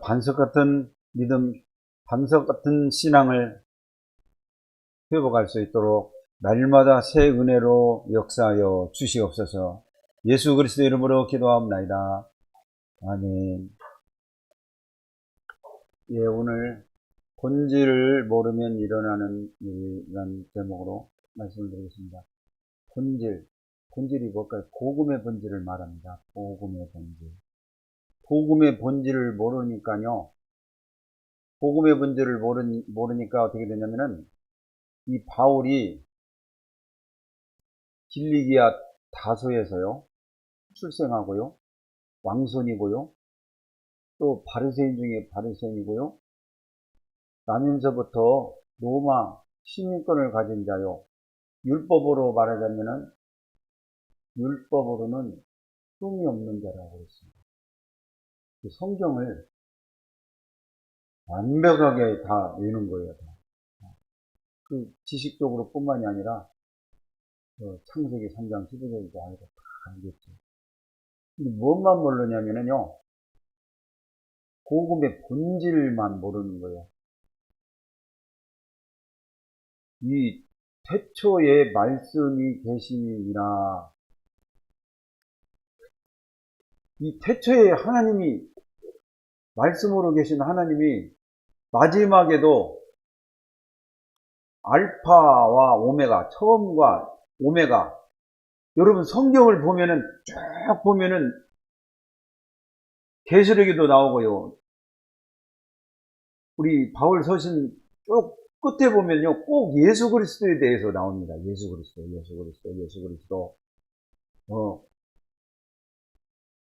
반석 같은 믿음, 반석 같은 신앙을 회복할 수 있도록 날마다 새 은혜로 역사하여 주시옵소서. 예수 그리스도 이름으로 기도합나이다. 아멘. 예, 오늘 본질을 모르면 일어나는 일이라는 제목으로 말씀을 드리겠습니다. 본질이 뭘까요? 복음의 본질을 말합니다. 복음의 본질. 복음의 본질을 모르니까요. 복음의 본질을 모르니까 어떻게 되냐면은 이 바울이 길리기아 다소에서요. 출생하고요. 왕손이고요. 또 바리새인 중에 바리새인이고요. 나면서부터 로마 시민권을 가진 자요. 율법으로 말하자면은 율법으로는 흠이 없는 자라고 했습니다. 그 성경을 완벽하게 다 외우는 거예요. 그 지식적으로 뿐만이 아니라 창세기 3장 15절도 알고 다 알겠죠. 근데 무엇만 모르냐면요. 복음의 본질만 모르는 거예요. 이 태초에 말씀이 계시니라. 이 태초에 하나님이 말씀으로 계신 하나님이 마지막에도 알파와 오메가, 처음과 오메가. 여러분 성경을 보면은 쭉 보면은 계시록에도 나오고요. 우리 바울 서신 쭉 끝에 보면요. 꼭 예수 그리스도에 대해서 나옵니다. 예수 그리스도.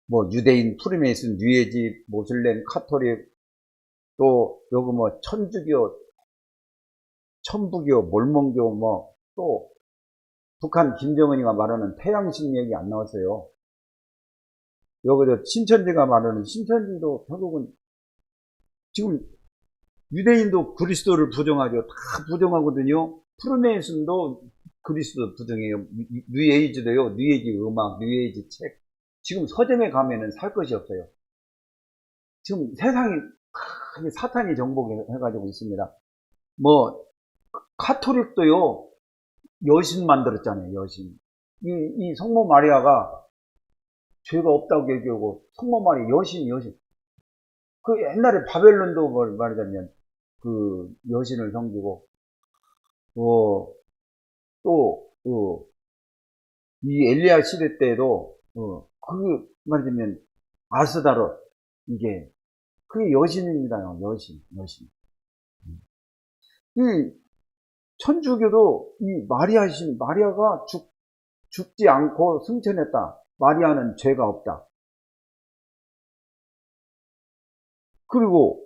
뭐 유대인, 프리메이슨, 뉴에지, 모슬렘, 카톨릭, 또 여기 뭐 천주교, 천부교, 몰몬교, 또 북한 김정은이가 말하는 태양신 얘기 안 나왔어요. 여기서 신천지가 말하는 신천지도 결국은 지금 유대인도 그리스도를 부정하죠. 다 부정하거든요. 프리메이슨도 그리스도 부정해요. 뉴에이지도요. 뉴에이지 음악, 뉴에이지 책. 지금 서점에 가면은 살 것이 없어요. 지금 세상이 사탄이 정복해가지고 있습니다. 뭐 카톨릭도요. 여신 만들었잖아요. 여신. 이 성모 마리아가 죄가 없다고 얘기하고 성모 마리아 여신. 그 옛날에 바벨론도 말하자면 그 여신을 섬기고 또 이 엘리야 시대 때도 그 말하자면 아스다롯 이게 그게 여신입니다요. 여신. 이 천주교도 이 마리아가 죽지 않고 승천했다. 마리아는 죄가 없다. 그리고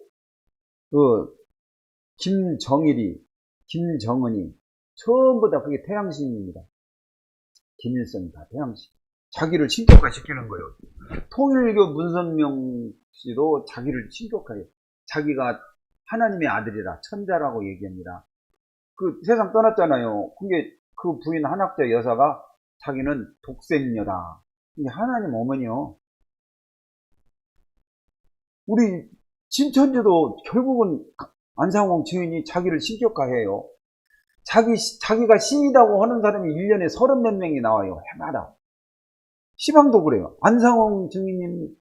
김정은이 전부 다 그게 태양신입니다. 김일성이 다 태양신. 자기를 신격화시키는 거예요. 통일교 문선명 씨도 자기를 신격화해요. 자기가 하나님의 아들이라 천자라고 얘기합니다. 그 세상 떠났잖아요. 그게 그 부인 한학자 여사가 자기는 독생녀다. 이게 하나님 어머니요. 우리 신천지도 결국은 안상홍 증인이 자기를 신격화해요. 자기가 신이라고 하는 사람이 1년에 30몇 명이 나와요. 해마다. 시방도 그래요. 안상홍 증인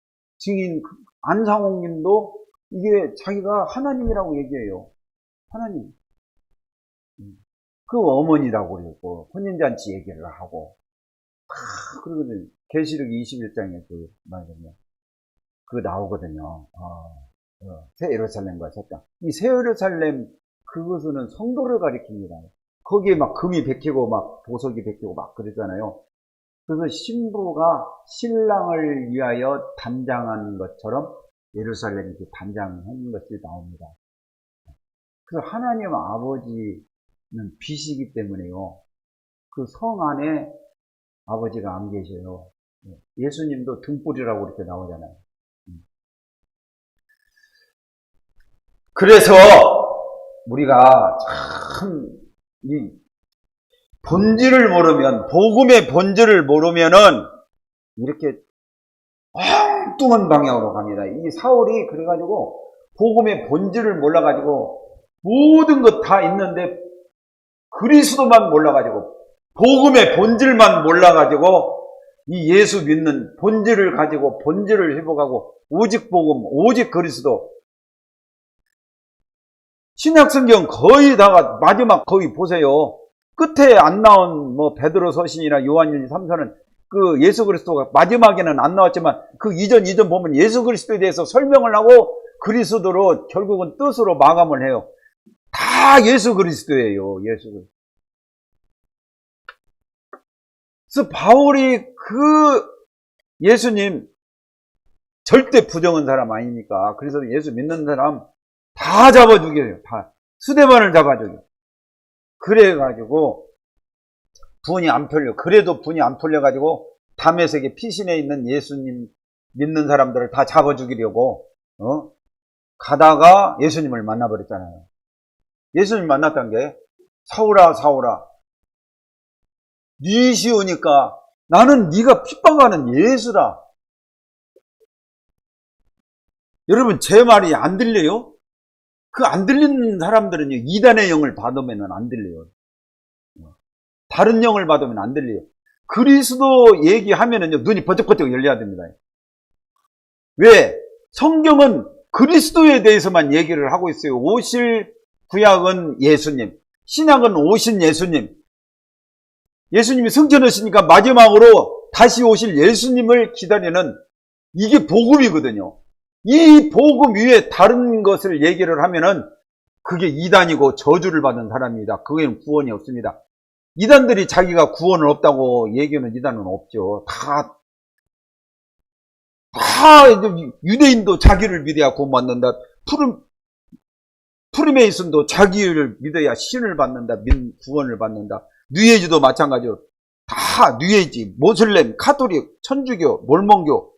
안상홍님도 이게 자기가 하나님이라고 얘기해요. 하나님. 그 어머니라고 그러고 혼인잔치 얘기를 하고 그러거든요. 계시록 21장에 그 말이거든요. 그거 나오거든요. 새 예루살렘과 새 땅. 이 새 예루살렘 그것은 성도를 가리킵니다. 거기에 막 금이 베끼고 막 보석이 베끼고 막 그러잖아요. 그래서 신부가 신랑을 위하여 단장한 것처럼 예루살렘이 단장한 것이 나옵니다. 그래서 하나님 아버지는 빛이기 때문에요. 그 성 안에 아버지가 안 계셔요. 예수님도 등불이라고 이렇게 나오잖아요. 그래서 우리가 참 이 본질을 모르면, 복음의 본질을 모르면은 이렇게 엉뚱한 방향으로 갑니다. 이 사울이 그래가지고 복음의 본질을 몰라가지고 모든 것 다 있는데 그리스도만 몰라가지고 복음의 본질만 몰라가지고 이 예수 믿는 본질을 가지고 본질을 회복하고 오직 복음, 오직 그리스도. 신약성경 거의 다가 마지막 거의 보세요. 끝에 안 나온 뭐 베드로 서신이나 요한일서 3서는 그 예수 그리스도가 마지막에는 안 나왔지만 그 이전 보면 예수 그리스도에 대해서 설명을 하고 그리스도로 결국은 뜻으로 마감을 해요. 다 예수 그리스도예요. 예수 그리스도. 그래서 바울이 그 예수님 절대 부정한 사람 아니니까 그래서 예수 믿는 사람 다 잡아 죽여요. 다 스데반을 잡아 죽여요. 그래가지고 분이 안 풀려. 그래도 분이 안 풀려가지고 다메섹에 피신해 있는 예수님 믿는 사람들을 다 잡아 죽이려고 가다가 예수님을 만나버렸잖아요. 예수님 만났던 게 사울아 사울아 네 시오니까 나는 네가 핍박하는 예수다. 여러분 제 말이 안 들려요? 그 안 들리는 사람들은요 이단의 영을 받으면 안 들려요. 다른 영을 받으면 안 들려요. 그리스도 얘기하면은요 눈이 번쩍번쩍 열려야 됩니다. 왜? 성경은 그리스도에 대해서만 얘기를 하고 있어요. 오실 구약은 예수님, 신약은 오신 예수님. 예수님이 승천하시니까 마지막으로 다시 오실 예수님을 기다리는 이게 복음이거든요. 이 복음 위에 다른 것을 얘기를 하면은 그게 이단이고 저주를 받는 사람입니다. 그게는 구원이 없습니다. 이단들이 자기가 구원을 없다고 얘기하는 이단은 없죠. 다 유대인도 자기를 믿어야 구원 받는다. 프리메이슨도 자기를 믿어야 신을 받는다. 구원을 받는다. 뉴에이지도 마찬가지로 다 뉴에이지, 모슬렘, 카톨릭, 천주교, 몰몬교.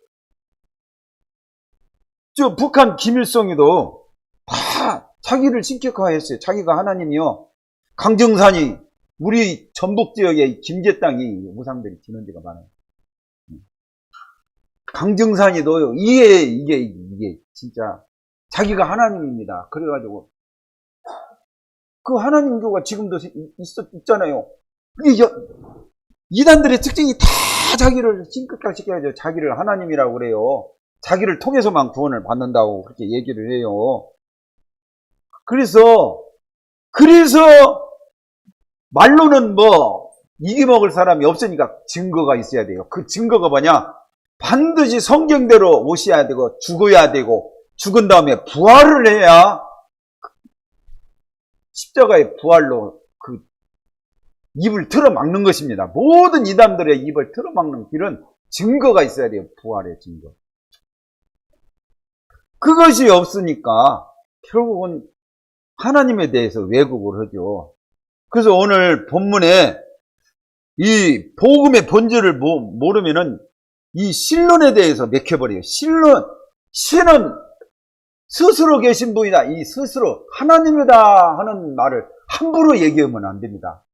저 북한 김일성이도 다 자기를 신격화했어요. 자기가 하나님이요. 강정산이 우리 전북 지역에 김제 땅이 우상들이 지는 데가 많아요. 강정산이도 이게 진짜 자기가 하나님입니다. 그래가지고 그 하나님교가 지금도 있잖아요. 이단들의 특징이 다 자기를 신격화시켜야죠. 자기를 하나님이라고 그래요. 자기를 통해서만 구원을 받는다고 그렇게 얘기를 해요. 그래서 말로는 뭐 이기먹을 사람이 없으니까 증거가 있어야 돼요. 그 증거가 뭐냐? 반드시 성경대로 오셔야 되고 죽어야 되고 죽은 다음에 부활을 해야 십자가의 부활로 그 입을 틀어막는 것입니다. 모든 이단들의 입을 틀어막는 길은 증거가 있어야 돼요. 부활의 증거. 그것이 없으니까 결국은 하나님에 대해서 왜곡을 하죠. 그래서 오늘 본문에 이 복음의 본질을 모르면은 이 신론에 대해서 맥혀버려요. 신은 스스로 계신 분이다. 이 스스로 하나님이다 하는 말을 함부로 얘기하면 안 됩니다.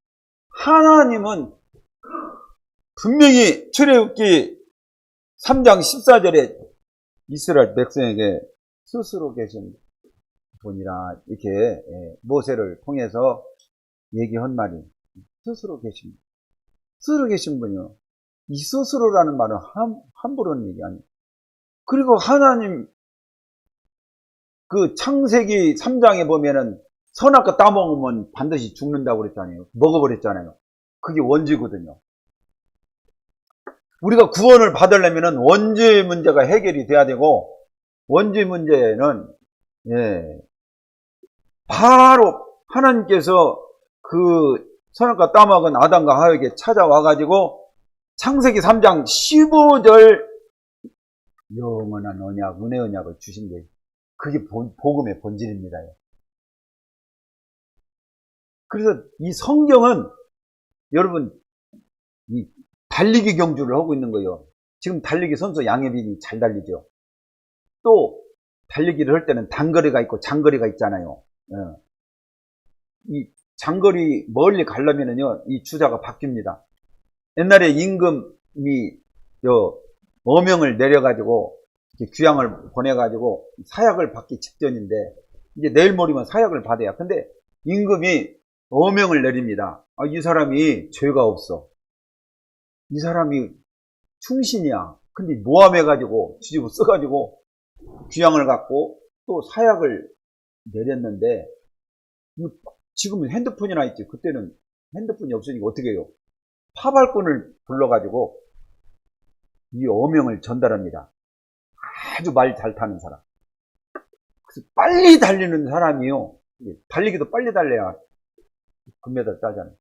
하나님은 분명히 출애굽기 3장 14절에 이스라엘 백성에게 스스로 계신 분이라 이렇게 모세를 통해서 얘기한 말이 스스로 계신 분이요. 이 스스로라는 말은 함부로는 얘기 아니에요. 그리고 하나님 그 창세기 3장에 보면은 선악과 따먹으면 반드시 죽는다고 그랬잖아요. 먹어버렸잖아요. 그게 원죄거든요. 우리가 구원을 받으려면은 원죄 문제가 해결이 돼야 되고, 원죄 문제는 바로 하나님께서 그 선악과 따먹은 아담과 하와에게 찾아와가지고 창세기 3장 15절 영원한 언약, 은혜 언약을 주신 게 그게 복음의 본질입니다. 그래서 이 성경은 여러분 이 달리기 경주를 하고 있는 거예요. 지금 달리기 선수 양혜빈이 잘 달리죠. 또 달리기를 할 때는 단거리가 있고 장거리가 있잖아요. 이 장거리 멀리 가려면은요 이 주자가 바뀝니다. 옛날에 임금이 어명을 내려가지고 귀향을 보내가지고 사약을 받기 직전인데, 이제 내일 모레면 사약을 받아야. 근데 임금이 어명을 내립니다. 이 사람이 죄가 없어. 이 사람이 충신이야. 근데 모함해가지고 뒤집어 써가지고 귀향을 갖고 또 사약을 내렸는데, 지금은 핸드폰이나 있지. 그때는 핸드폰이 없으니까 어떻게 해요? 파발꾼을 불러가지고 이 어명을 전달합니다. 아주 말 잘 타는 사람. 그래서 빨리 달리는 사람이요. 달리기도 빨리 달려야 금메달 따잖아요.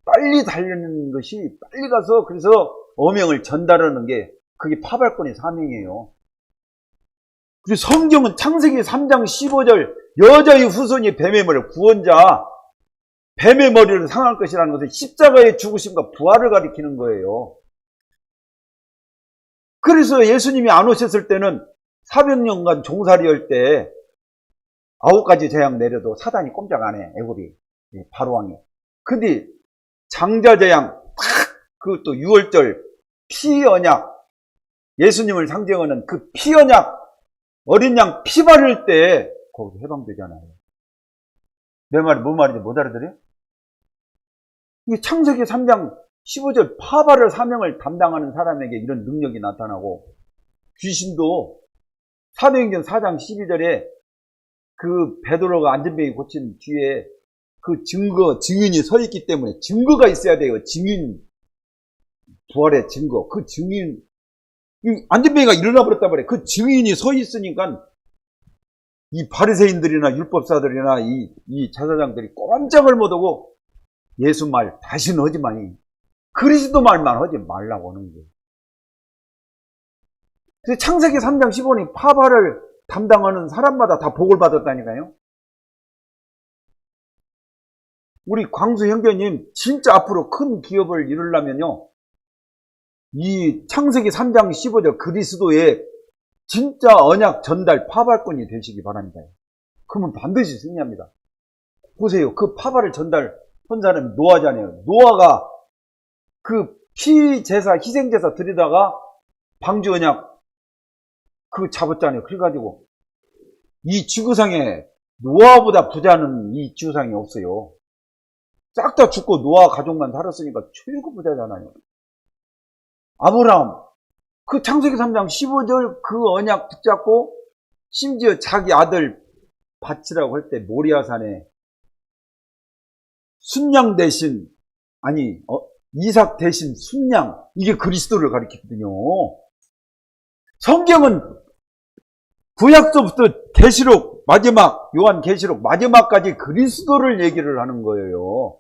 빨리 달리는 것이 빨리 가서 그래서 어명을 전달하는 게 그게 파발꾼의 사명이에요. 그리고 성경은 창세기 3장 15절 여자의 후손이 뱀의 머리, 구원자 뱀의 머리를 상할 것이라는 것은 십자가의 죽으심과 부활을 가리키는 거예요. 그래서 예수님이 안 오셨을 때는 400년간 종살이 할 때 9가지 재앙 내려도 사단이 꼼짝 안 해. 애굽이 바로왕이. 근데 장자재앙 그것도 6월절 피언약, 예수님을 상징하는 그 피언약, 어린 양 피 바를 때 거기 해방되잖아요. 내 말이 뭔 말인지 못 알아들어요? 이게 창세기 3장 15절 파발을 사명을 담당하는 사람에게 이런 능력이 나타나고, 귀신도 사도행전 4장 12절에 그 베드로가 안전뱅이 고친 뒤에 그 증인이 서 있기 때문에 증거가 있어야 돼요. 증인, 부활의 증거. 그 증인, 안전뱅이가 일어나 버렸단 말이에요. 그 증인이 서 있으니까 이 바리새인들이나 율법사들이나 이 제사장들이 꼼짝을 못하고 예수 말 다시는 하지 마니, 그리스도 말만 하지 말라고 하는 거예요. 그래서 창세기 3장 15절이 파발을 담당하는 사람마다 다 복을 받았다니까요. 우리 광수 형제님 진짜 앞으로 큰 기업을 이루려면요, 이 창세기 3장 15절 그리스도의 진짜 언약 전달 파발꾼이 되시기 바랍니다. 그러면 반드시 승리합니다. 보세요. 그 파발을 전달한 사람이 노아잖아요. 노아가 그 피제사, 희생제사 드리다가 방주 언약 그거 잡았잖아요. 그래가지고 이 지구상에 노아보다 부자는 이 지구상에 없어요. 싹 다 죽고 노아 가족만 살았으니까 최고 부자잖아요. 아브라함, 그 창세기 3장 15절 그 언약 붙잡고 심지어 자기 아들 바치라고 할 때 모리아산에 순양 대신, 이삭 대신 순양, 이게 그리스도를 가리키거든요. 성경은 구약서부터 계시록 마지막, 요한 계시록 마지막까지 그리스도를 얘기를 하는 거예요.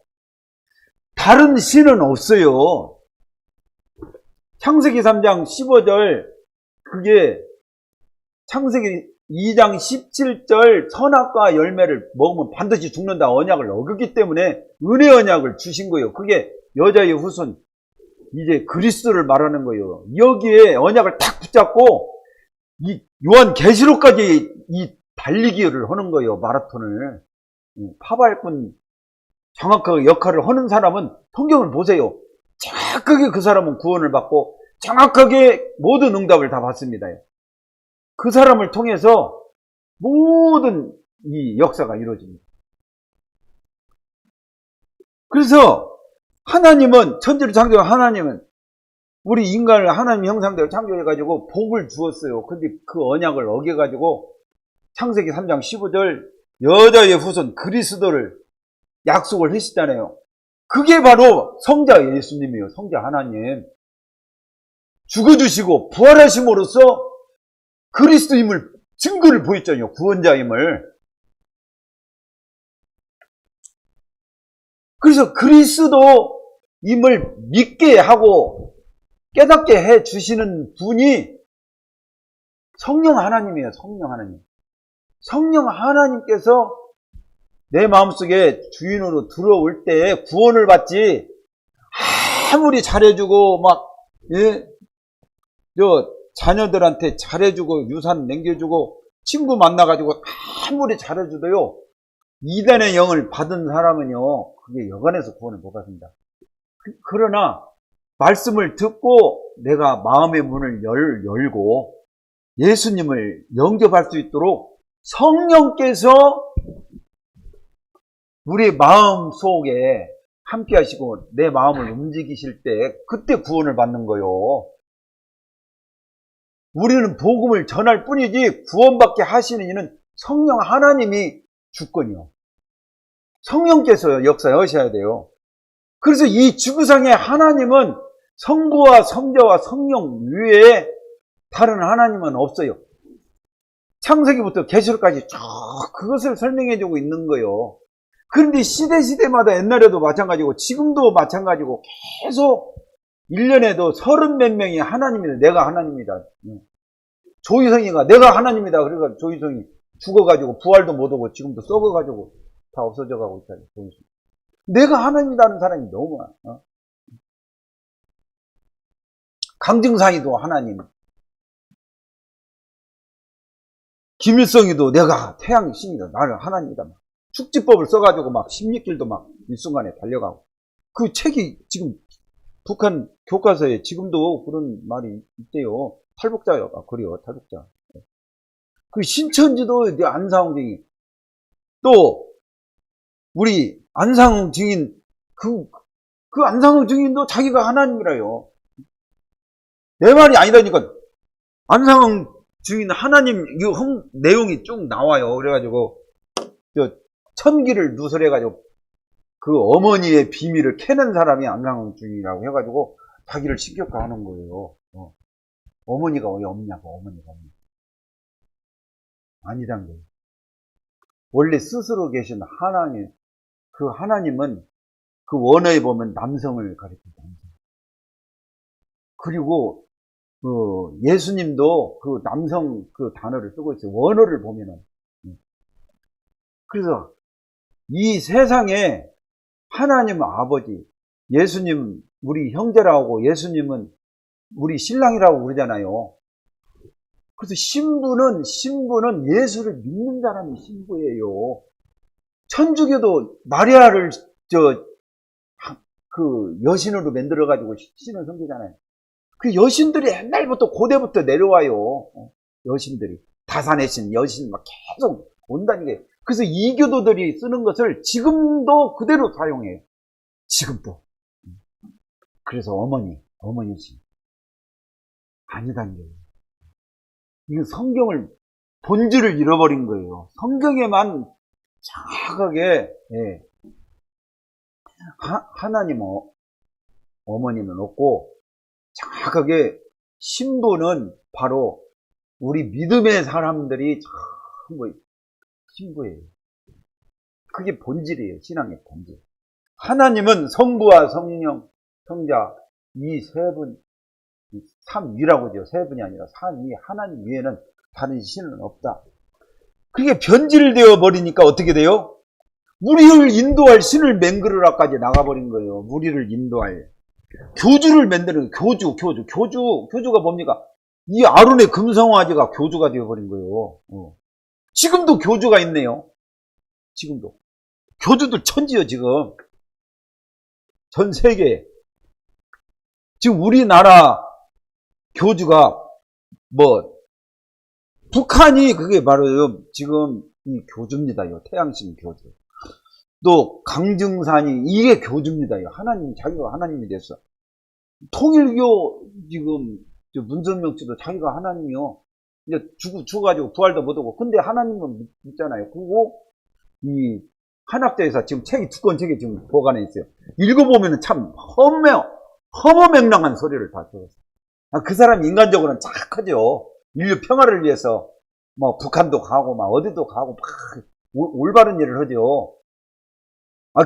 다른 신은 없어요. 창세기 3장 15절 그게 창세기 2장 17절 선악과 열매를 먹으면 반드시 죽는다 언약을 어겼기 때문에 은혜 언약을 주신 거예요. 그게 여자의 후손, 이제 그리스도를 말하는 거예요. 여기에 언약을 탁 붙잡고 이 요한 계시록까지 이 달리기를 하는 거예요. 마라톤을. 파발꾼 정확하게 역할을 하는 사람은 성경을 보세요. 정확하게 그 사람은 구원을 받고 정확하게 모든 응답을 다 받습니다. 그 사람을 통해서 모든 이 역사가 이루어집니다. 그래서 하나님은, 천지를 창조한 하나님은 우리 인간을 하나님 형상대로 창조해가지고 복을 주었어요. 근데 그 언약을 어겨가지고 창세기 3장 15절 여자의 후손 그리스도를 약속을 하시잖아요. 그게 바로 성자 예수님이에요. 성자 하나님. 죽어주시고 부활하심으로써 그리스도임을 증거를 보였잖아요. 구원자임을. 그래서 그리스도임을 믿게 하고 깨닫게 해 주시는 분이 성령 하나님이에요. 성령 하나님. 성령 하나님께서 내 마음속에 주인으로 들어올 때 구원을 받지, 아무리 잘해주고 자녀들한테 잘해주고 유산 남겨주고 친구 만나가지고 아무리 잘해줘도요, 이단의 영을 받은 사람은요 그게 여간해서 구원을 못 받습니다. 그러나 말씀을 듣고 내가 마음의 문을 열고 예수님을 영접할 수 있도록 성령께서 우리 마음 속에 함께 하시고 내 마음을 움직이실 때 그때 구원을 받는 거요. 우리는 복음을 전할 뿐이지 구원받게 하시는 이는 성령 하나님이 주권이요. 성령께서 역사하셔야 돼요. 그래서 이 지구상의 하나님은 성부와 성자와 성령 외에 다른 하나님은 없어요. 창세기부터 계시록까지 쭉 그것을 설명해주고 있는 거예요. 그런데 시대마다 옛날에도 마찬가지고 지금도 마찬가지고 계속 1년에도 30몇 명이 하나님이다. 내가 하나님이다. 조이성이가 내가 하나님이다. 그러니까 조이성이 죽어가지고 부활도 못하고 지금도 썩어가지고 다 없어져가고 있다. 조이성. 내가 하나님이라는 사람이 너무 많아. 강증상이도 하나님. 김일성이도 내가 태양 신이다. 나는 하나님이다. 축지법을 써가지고 막 16길도 막 일순간에 달려가고. 그 책이 지금 북한 교과서에 지금도 그런 말이 있대요. 탈북자가 그래요. 탈북자. 그 신천지도 안상홍 증인. 또 우리 안상홍 증인 그 안상홍 증인도 자기가 하나님이라요. 내 말이 아니라니까. 안상홍 증인 하나님 이 내용이 쭉 나와요. 그래가지고 천기를 누설해가지고 그 어머니의 비밀을 캐는 사람이 안상홍 증인이라고 해가지고 자기를 신격화하는 거예요. 어머니가 왜 없냐고. 어머니가 없냐고. 아니란 거예요. 원래 스스로 계신 하나님, 그 하나님은 그 원어에 보면 남성을 가리킵니다. 남성. 그리고 예수님도 그 남성 그 단어를 쓰고 있어요. 원어를 보면은. 그래서 이 세상에 하나님은 아버지, 예수님 우리 형제라고, 예수님은 우리 신랑이라고 그러잖아요. 그래서 신부는 예수를 믿는 사람이 신부예요. 천주교도 마리아를 그 여신으로 만들어가지고 신을 섬기잖아요. 그 여신들이 옛날부터 고대부터 내려와요. 여신들이. 다산의 신, 여신 막 계속 온다는 게. 그래서 이교도들이 쓰는 것을 지금도 그대로 사용해요. 지금도. 그래서 어머니지. 아니다는 거예요. 이거 성경을, 본질을 잃어버린 거예요. 성경에만 정확하게, 예. 하나님 어머니는 없고, 정확하게 신부는 바로 우리 믿음의 사람들이 전부 신부예요. 그게 본질이에요. 신앙의 본질. 하나님은 성부와 성령, 성자 이 세 분, 삼위라고 하죠. 세 분이 아니라 삼위. 하나님 위에는 다른 신은 없다. 그게 변질되어 버리니까 어떻게 돼요? 우리를 인도할 신을 맹그르라까지 나가버린 거예요. 우리를 인도할 교주를 만드는 교주가 뭡니까? 이 아론의 금성화지가 교주가 되어버린 거예요. 지금도 교주가 있네요. 지금도 교주들 천지요. 지금 전 세계 지금 우리나라 교주가 북한이 그게 바로 지금 이 교주입니다. 태양신 교주. 또 강증산이 이게 교주입니다. 하나님, 자기가 하나님이 됐어. 통일교 지금 문선명 씨도 자기가 하나님이요. 이제 죽어가지고 부활도 못하고. 근데 하나님은 믿잖아요. 그리고 이 한학자에서 지금 책이 두꺼운 책이 지금 보관해 있어요. 읽어보면 참 허무맹랑한 소리를 다 들었어요. 그 사람이 인간적으로는 착하죠. 인류 평화를 위해서 북한도 가고 어디도 가고 막 올바른 일을 하죠.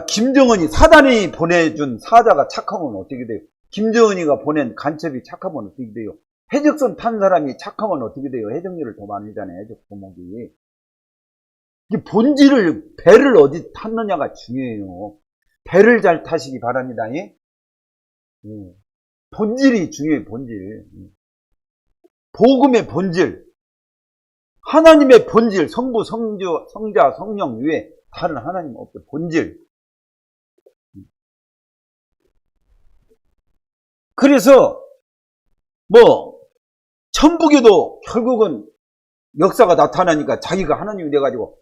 김정은이 사단이 보내준 사자가 착하면 어떻게 돼요? 김정은이가 보낸 간첩이 착하면 어떻게 돼요? 해적선 탄 사람이 착하면 어떻게 돼요? 해적료를 더 많이 잖아요. 해적 도목이. 이 본질을, 배를 어디 탔느냐가 중요해요. 배를 잘 타시기 바랍니다. 본질이 중요해요. 본질. 복음의 본질. 하나님의 본질. 성부, 성자, 성령 외에 다른 하나님 없어요. 본질. 그래서 천부교도 결국은 역사가 나타나니까 자기가 하나님이 돼가지고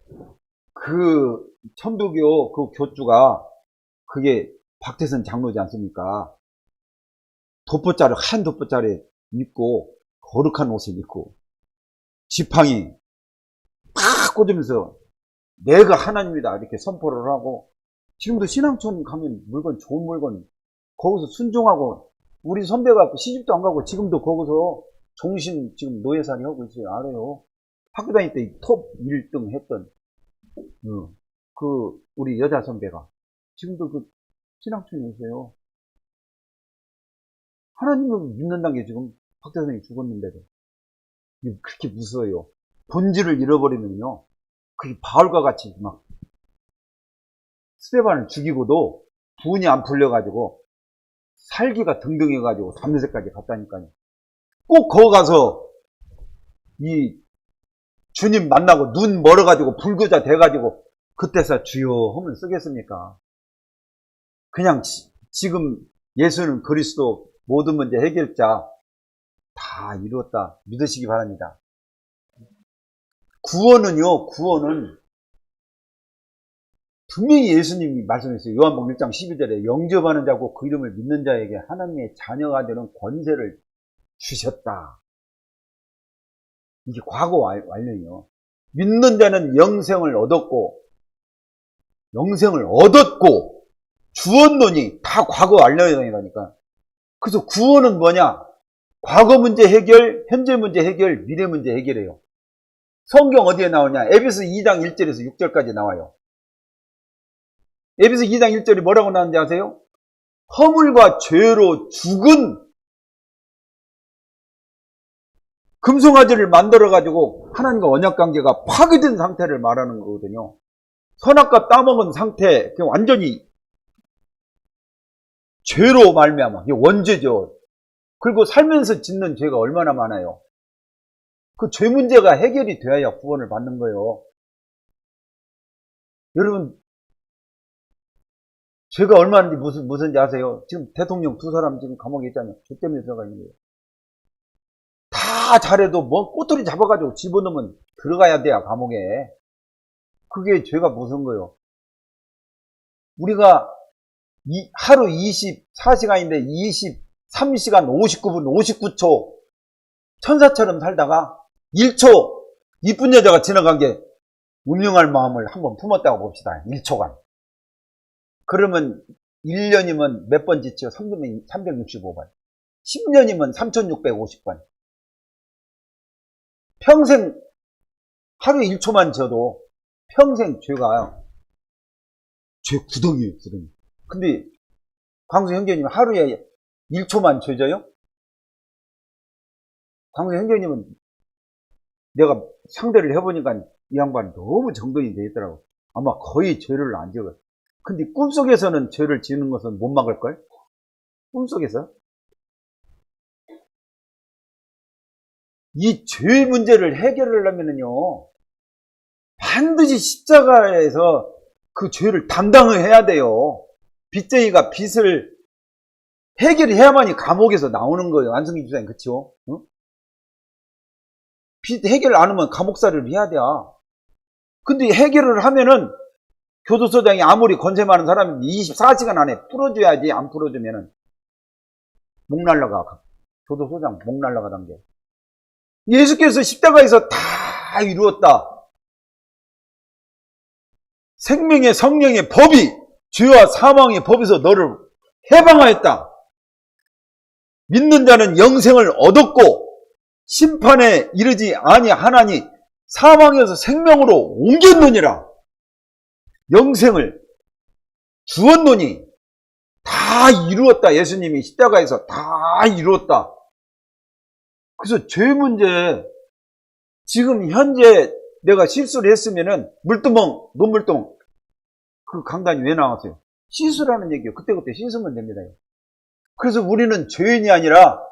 그 천부교 그 교주가 그게 박태선 장로지 않습니까? 돋보자를 하얀 돋보자를 입고 거룩한 옷을 입고 지팡이 팍 꽂으면서 내가 하나님이다 이렇게 선포를 하고 지금도 신앙촌 가면 물건 좋은 물건 거기서 순종하고 우리 선배가 시집도 안 가고 지금도 거기서 종신 지금 노예살이 하고 있어요. 알아요. 학교 다닐 때 톱 1등 했던 그 우리 여자 선배가 지금도 그 신앙촌에 있어요. 하나님을 믿는다는 게 지금 박대선이 죽었는데도 그렇게 무서워요. 본질을 잃어버리면요 그게 바울과 같이 막 스데반을 죽이고도 분이 안 풀려가지고 살기가 등등해가지고 담에색까지 갔다니까요. 꼭 거기 가서 이 주님 만나고 눈 멀어가지고 불교자 돼가지고 그때서 주여 하면 쓰겠습니까? 그냥 지금 예수는 그리스도 모든 문제 해결자 다 이루었다 믿으시기 바랍니다. 구원은요, 구원은 분명히 예수님이 말씀했어요. 요한복음 1장 12절에 영접하는 자고 그 이름을 믿는 자에게 하나님의 자녀가 되는 권세를 주셨다. 이게 과거 완료예요. 믿는 자는 영생을 얻었고 주었노니 다 과거 완료라니까. 그래서 구원은 뭐냐? 과거 문제 해결, 현재 문제 해결, 미래 문제 해결해요. 성경 어디에 나오냐? 에베소 2장 1절에서 6절까지 나와요. 에베소 2장 1절이 뭐라고 나오는지 아세요? 허물과 죄로 죽은 금송아지를 만들어가지고 하나님과 언약관계가 파괴된 상태를 말하는 거거든요. 선악과 따먹은 상태, 완전히 죄로 말미암아. 이게 원죄죠. 그리고 살면서 짓는 죄가 얼마나 많아요. 그 죄 문제가 해결이 되어야 구원을 받는 거예요. 여러분, 죄가 얼마인지 무슨지 아세요? 지금 대통령 2사람 지금 감옥에 있잖아요. 죄 때문에 들어가 있는 거예요. 다 잘해도 뭐 꼬투리 잡아가지고 집어넣으면 들어가야 돼요, 감옥에. 그게 죄가 무슨 거예요? 우리가 하루 24시간인데 23시간 59분 59초 천사처럼 살다가 1초 이쁜 여자가 지나간 게 운명할 마음을 한번 품었다고 봅시다. 1초간. 그러면 1년이면 몇 번 짓죠? 365번. 10년이면 3650번. 평생 하루에 1초만 져도 평생 죄가 죄 구덩이에요, 구덩이. 근데 광수 형제님 하루에 1초만 죄져요? 광수 형제님은 내가 상대를 해보니까 이 양반이 너무 정돈이 되어 있더라고. 아마 거의 죄를 안 지어요. 근데 꿈속에서는 죄를 지는 것은 못 막을걸? 꿈속에서? 이 죄 문제를 해결하려면요, 반드시 십자가에서 그 죄를 담당을 해야 돼요. 빚쟁이가 빚을 해결해야만이 감옥에서 나오는 거예요. 안승기 주사님, 그쵸? 응? 빚 해결 안 하면 감옥살이를 해야 돼. 근데 해결을 하면은 교도소장이 아무리 권세 많은 사람인데 24시간 안에 풀어줘야지. 안 풀어주면은 목 날라가. 교도소장 목 날라가던 게. 예수께서 십자가에서 다 이루었다. 생명의 성령의 법이 죄와 사망의 법에서 너를 해방하였다. 믿는 자는 영생을 얻었고 심판에 이르지 아니하나니 사망에서 생명으로 옮겼느니라. 영생을 주었노니 다 이루었다. 예수님이 십자가에서 다 이루었다. 그래서 죄 문제, 지금 현재 내가 실수를 했으면은 물두멍, 논물동 그 강단이 왜 나왔어요? 씻으라는 얘기예요. 그때그때 씻으면 됩니다. 그래서 우리는 죄인이 아니라,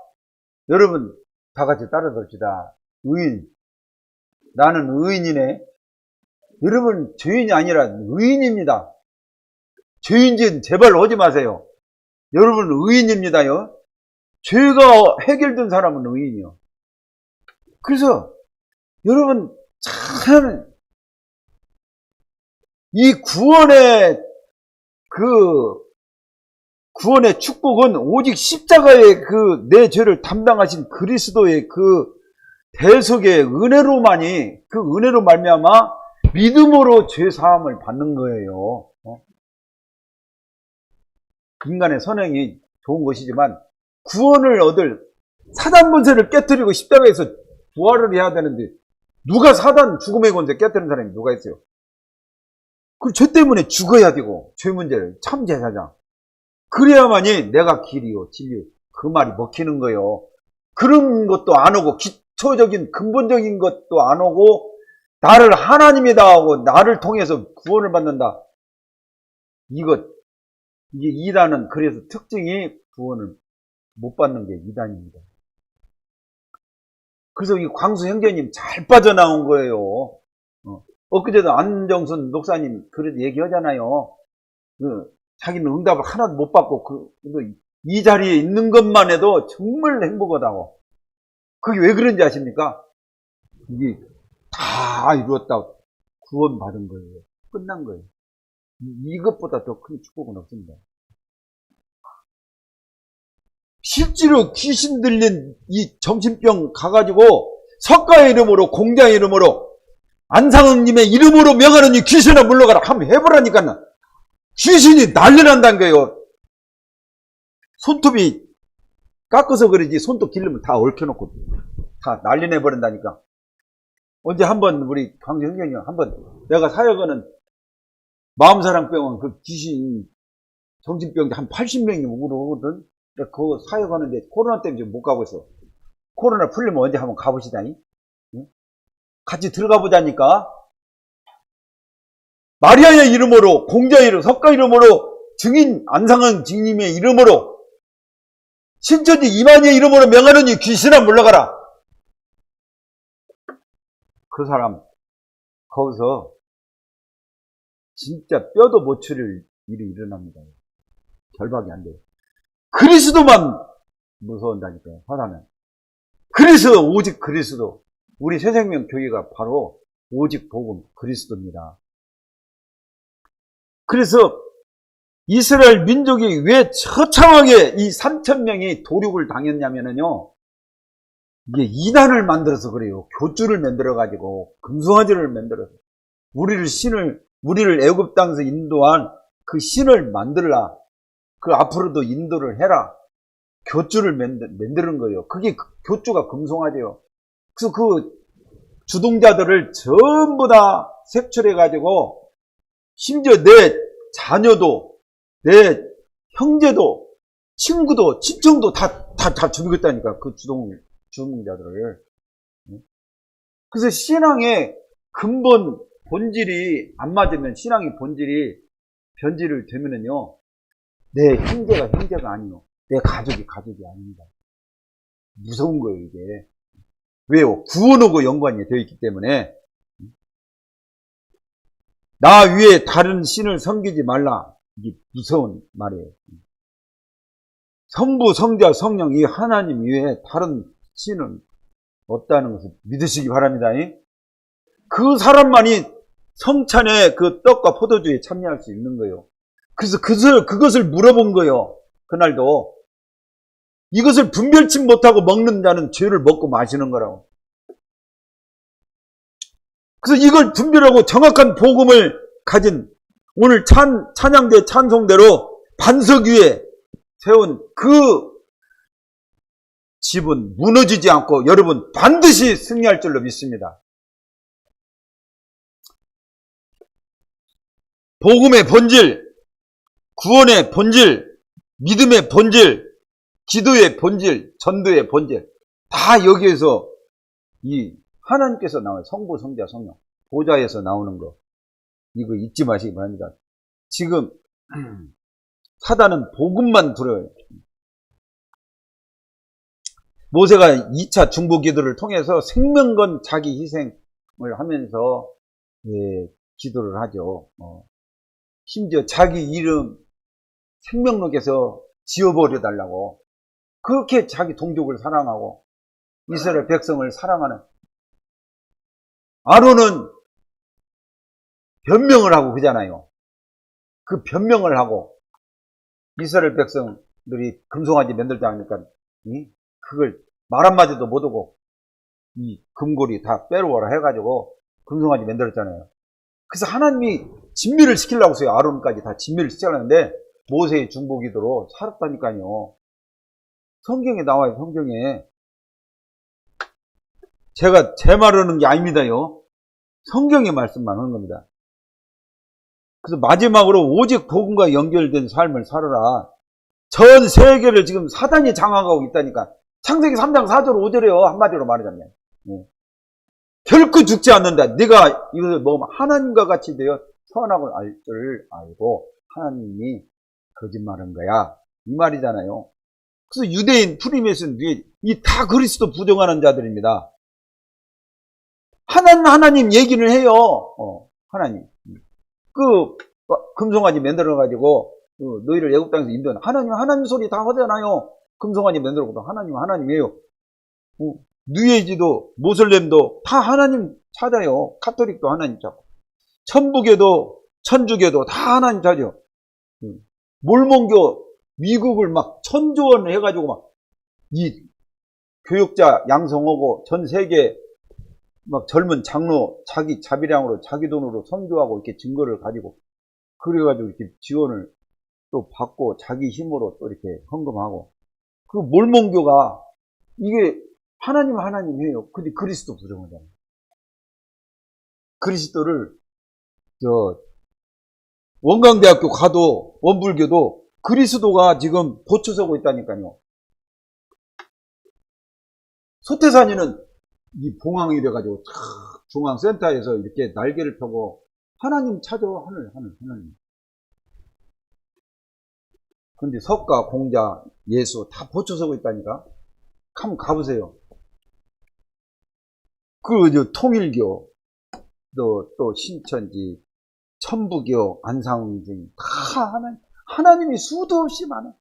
여러분 다 같이 따라 봅시다. 의인. 나는 의인이네. 여러분 죄인이 아니라 의인입니다. 죄인짓 제발 오지 마세요. 여러분 의인입니다요. 죄가 해결된 사람은 의인이요. 그래서 여러분 참 이 구원의 축복은 오직 십자가의 그 내 죄를 담당하신 그리스도의 그 대속의 은혜로만이, 그 은혜로 말미암아 믿음으로 죄 사함을 받는 거예요. 인간의 선행이 좋은 것이지만 구원을 얻을 사단 권세를 깨뜨리고 십자가에서 부활을 해야 되는데 누가 사단 죽음의 권세 깨뜨리는 사람이 누가 있어요? 그 죄 때문에 죽어야 되고, 죄 문제를 참 제사장. 그래야만이 내가 길이요 진리요 그 말이 먹히는 거예요. 그런 것도 안 오고 기초적인 근본적인 것도 안 오고 나를 하나님이다 하고 나를 통해서 구원을 받는다. 이게 이단은 그래서 특징이 구원을 못 받는 게 이단입니다. 그래서 이 광수 형제님 잘 빠져나온 거예요. 엊그제도 안정순 목사님 그래도 얘기하잖아요. 자기는 응답을 하나도 못 받고 이 자리에 있는 것만 해도 정말 행복하다고. 그게 왜 그런지 아십니까? 이게 다 이루었다고 구원 받은 거예요. 끝난 거예요. 이것보다 더 큰 축복은 없습니다. 실제로 귀신 들린 이 정신병 가가지고 석가의 이름으로, 공자의 이름으로, 안상흥님의 이름으로 명하는 이 귀신아 물러가라 한번 해보라니까. 귀신이 난리 난다는 거예요. 손톱이 깎아서 그러지 손톱 기르면 다 얽혀놓고 다 난리 내버린다니까. 언제 한번 우리 광주 형제님 한번 내가 사역하는 마음사랑병원 그 귀신 정신병자 한 80명이 오거든. 그거 사역하는데 코로나 때문에 지금 못 가고 있어. 코로나 풀리면 언제 한번 가보시다니. 응? 같이 들어가 보자니까. 마리아의 이름으로, 공자의 이름, 석가 이름으로, 증인 안상은 증님의 이름으로, 신천지 이만희의 이름으로 명하는 이 귀신아 물러가라. 그 사람 거기서 진짜 뼈도 못 추릴 일이 일어납니다. 결박이 안 돼요. 그리스도만 무서운다니까요. 화나면. 그래서 오직 그리스도. 우리 새생명 교회가 바로 오직 복음 그리스도입니다. 그래서 이스라엘 민족이 왜 처참하게 이 3,000명이 도륙을 당했냐면요. 이게 이단을 만들어서 그래요. 교주를 만들어가지고 금송아지를 만들어서 우리를 애굽 땅에서 인도한 그 신을 만들라. 그 앞으로도 인도를 해라. 교주를 만드는 거예요. 그게 교주가 금송아지예요. 그래서 그 주동자들을 전부 다 색출해가지고 심지어 내 자녀도 내 형제도 친구도 친정도 다 죽이겠다니까. 그 주동자들을. 그래서 신앙의 근본 본질이 안 맞으면 신앙의 본질이 변질을 되면은요. 내 형제가 형제가 아니요. 내 가족이 가족이 아닙니다. 무서운 거예요, 이게. 왜요? 구원하고 연관이 되어 있기 때문에. 나 위에 다른 신을 섬기지 말라. 이게 무서운 말이에요. 성부, 성자, 성령 이 하나님 위에 다른 신은 없다는 것을 믿으시기 바랍니다. 그 사람만이 성찬에 그 떡과 포도주에 참여할 수 있는 거예요. 그래서 그것을 물어본 거예요. 그날도. 이것을 분별치 못하고 먹는 자는 죄를 먹고 마시는 거라고. 그래서 이걸 분별하고 정확한 복음을 가진 오늘 찬양대 찬송대로 반석 위에 세운 그 집은 무너지지 않고 여러분 반드시 승리할 줄로 믿습니다. 복음의 본질, 구원의 본질, 믿음의 본질, 기도의 본질, 전도의 본질 다 여기에서 이 하나님께서 나와요. 성부, 성자, 성령 보좌에서 나오는 거 이거 잊지 마시기 바랍니다. 지금 사단은 복음만 들어요. 모세가 2차 중보 기도를 통해서 생명건 자기 희생을 하면서 기도를 하죠. 심지어 자기 이름 생명록에서 지워버려 달라고 그렇게 자기 동족을 사랑하고 이스라엘 백성을 사랑하는 아론은 변명을 하고 그러잖아요. 그 변명을 하고 이스라엘 백성들이 금송아지 만들자 하니까 그걸 말 한마디도 못하고 이 금고리 다 빼로워라 해가지고 금송아지 만들었잖아요. 그래서 하나님이 진미를 시키려고 해서 아론까지 다 진미를 시키려는데 모세의 중보기도로 살았다니까요. 성경에 나와요. 성경에. 제가 제 말하는 게 아닙니다요. 성경의 말씀만 하는 겁니다. 그래서 마지막으로 오직 복음과 연결된 삶을 살아라. 전 세계를 지금 사단이 장악하고 있다니까. 창세기 3장 4절 5절에요. 한마디로 말하자면. 결코 죽지 않는다. 네가 이것을 먹으면 하나님과 같이 되어 선악을 알 줄 알고 하나님이 거짓말한 거야. 이 말이잖아요. 그래서 유대인 프리메이슨 이 다 그리스도 부정하는 자들입니다. 하나님 얘기를 해요. 하나님. 금송아지 만들어가지고 너희를 애굽 땅에서 인도한 하나님 소리 다 하잖아요. 금송아지 만들어가지고 하나님이에요. 뉴에이지도 모슬렘도 다 하나님 찾아요. 카톨릭도 하나님 찾고 천북에도 천주교도 다 하나님 찾아요. 몰몬교 미국을 막 천조원 해가지고 막 이 교육자 양성하고 전 세계 막 젊은 장로 자기 자비량으로 자기 돈으로 선교하고 이렇게 증거를 가지고 그래가지고 이렇게 지원을 또 받고 자기 힘으로 또 이렇게 헌금하고 그 몰몬교가 이게 하나님이에요. 근데 그리스도 부정하잖아요. 그리스도를 원광대학교 가도 원불교도 그리스도가 지금 보초서고 있다니까요. 소태산이는 이 봉황이 돼가지고 중앙센터에서 이렇게 날개를 펴고 하나님 찾아 하나님. 근데 석가, 공자, 예수 다 보초서고 있다니까. 한번 가보세요. 통일교, 또 신천지, 천부교, 안상징 다 하나님이 수도 없이 많아.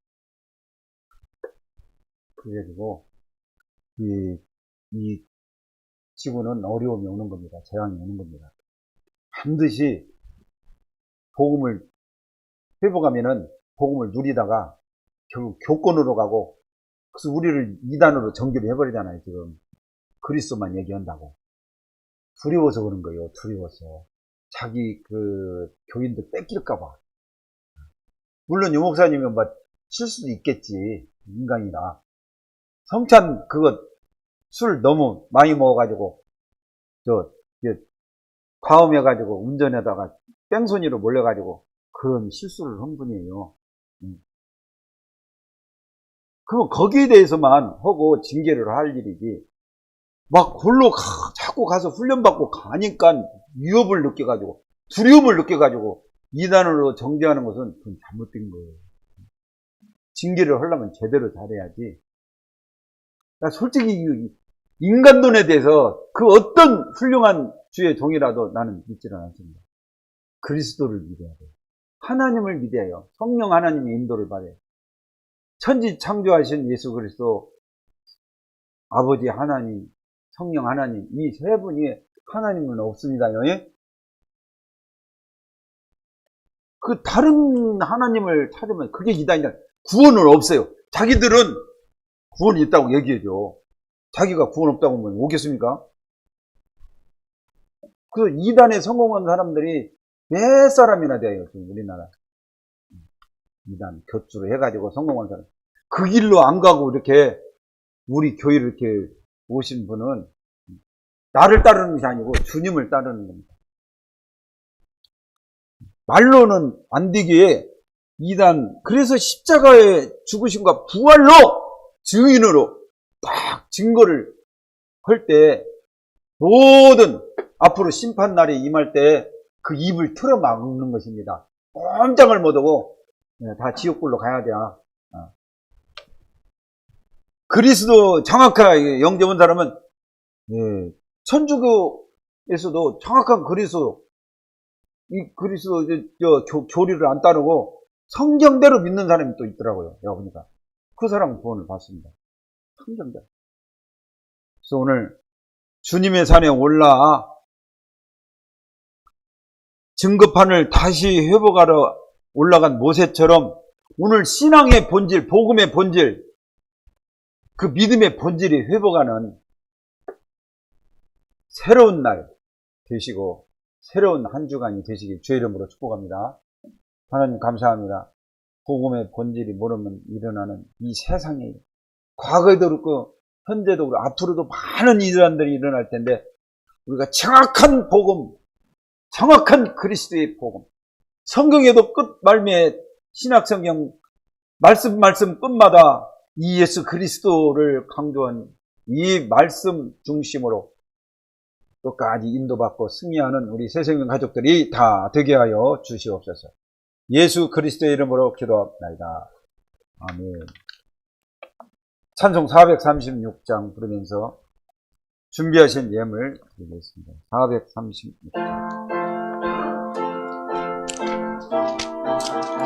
그래가지고 이 지구는 어려움이 오는 겁니다. 재앙이 오는 겁니다. 반드시 복음을 회복하면은 복음을 누리다가 결국 교권으로 가고 그래서 우리를 이단으로 정교를 해버리잖아요. 지금 그리스도만 얘기한다고 두려워서 그런 거예요. 두려워서 자기 교인들 뺏길까봐. 물론 유 목사님은 실수도 있겠지. 인간이라 성찬 술 너무 많이 먹어가지고 과음해가지고 운전하다가 뺑소니로 몰려가지고 그런 실수를 한 분이에요. 그럼 거기에 대해서만 하고 징계를 할 일이지 막 골로 자꾸 가서 훈련받고 가니까 위협을 느껴가지고 두려움을 느껴가지고 이단으로 정죄하는 것은 그건 잘못된 거예요. 징계를 하려면 제대로 잘해야지. 솔직히 인간론에 대해서 그 어떤 훌륭한 주의 종이라도 나는 믿지는 않습니다. 그리스도를 믿어야 돼요. 하나님을 믿어야 해요. 성령 하나님의 인도를 받아요. 천지 창조하신 예수 그리스도, 아버지 하나님, 성령 하나님, 이 세 분이 하나님은 없습니다요. 다른 하나님을 찾으면 그게 이단이다. 구원은 없어요. 자기들은 구원이 있다고 얘기해줘. 자기가 구원 없다고 하면 오겠습니까? 그래서 이단에 성공한 사람들이 몇 사람이나 돼요. 지금 우리나라. 이단 곁으로 해가지고 성공한 사람. 그 길로 안 가고 이렇게 우리 교회를 이렇게 오신 분은 나를 따르는 것이 아니고 주님을 따르는 겁니다. 말로는 안 되기에 이단, 그래서 십자가의 죽으심과 부활로 증인으로 딱 증거를 할 때 모든 앞으로 심판날이 임할 때 그 입을 틀어막는 것입니다. 꼼짝을 못하고 다 지옥불로 가야 돼. 그리스도 정확하게 영접한 사람은 천주교에서도 정확한 그리스도 교리를 안 따르고 성경대로 믿는 사람이 또 있더라고요. 내가 보니까 그 사람은 구원을 받습니다. 성경대로. 그래서 오늘 주님의 산에 올라 증거판을 다시 회복하러 올라간 모세처럼 오늘 신앙의 본질, 복음의 본질, 그 믿음의 본질이 회복하는 새로운 날 되시고 새로운 한 주간이 되시길 주의 이름으로 축복합니다. 하나님 감사합니다. 복음의 본질이 모르면 일어나는 이 세상에 과거에도 그렇고 현재도 그렇고 앞으로도 많은 이단들이 일어날 텐데 우리가 정확한 복음, 정확한 그리스도의 복음, 성경에도 끝말미에 신약성경 말씀 끝마다 이 예수 그리스도를 강조한 이 말씀 중심으로 끝까지 인도받고 승리하는 우리 새생명 가족들이 다 되게 하여 주시옵소서. 예수 그리스도의 이름으로 기도합나이다. 아멘. 찬송 436장 부르면서 준비하신 예물 드리겠습니다. 436장.